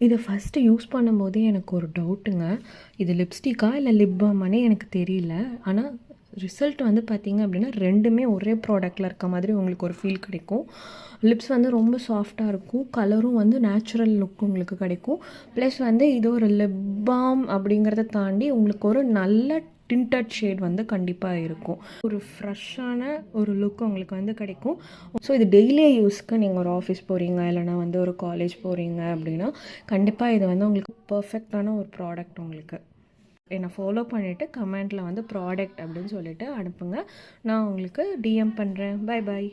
இதை first use பண்ணும்போதே எனக்கு ஒரு டவுட்டுங்க. இது லிப்ஸ்டிக்கா இல்லை லிப் பாமானே எனக்கு தெரியல. ஆனால் ரிசல்ட் வந்து பார்த்திங்க அப்படின்னா 2மே ஒரே ப்ராடக்ட்டில் இருக்க மாதிரி உங்களுக்கு ஒரு ஃபீல் கிடைக்கும். லிப்ஸ் வந்து ரொம்ப சாஃப்டாக இருக்கும், கலரும் வந்து நேச்சுரல் லுக் உங்களுக்கு கிடைக்கும். ப்ளஸ் வந்து இது ஒரு லிப் பாம் அப்படிங்கிறத தாண்டி உங்களுக்கு ஒரு நல்ல டிண்டட் ஷேட் வந்து கண்டிப்பாக இருக்கும். ஒரு ஃப்ரெஷ்ஷான ஒரு லுக் உங்களுக்கு வந்து கிடைக்கும். ஸோ இது டெய்லி யூஸ்க்கு நீங்கள் ஒரு ஆஃபீஸ் போகிறீங்க இல்லைனா வந்து ஒரு காலேஜ் போகிறீங்க அப்படின்னா கண்டிப்பாக இது வந்து உங்களுக்கு பர்ஃபெக்டான ஒரு ப்ராடக்ட். உங்களுக்கு என்னை ஃபாலோ பண்ணிவிட்டு கமெண்ட்டில் வந்து ப்ராடக்ட் அப்படின்னு சொல்லிவிட்டு அனுப்புங்க. நான் உங்களுக்கு டிஎம் பண்ணுறேன். Bye bye.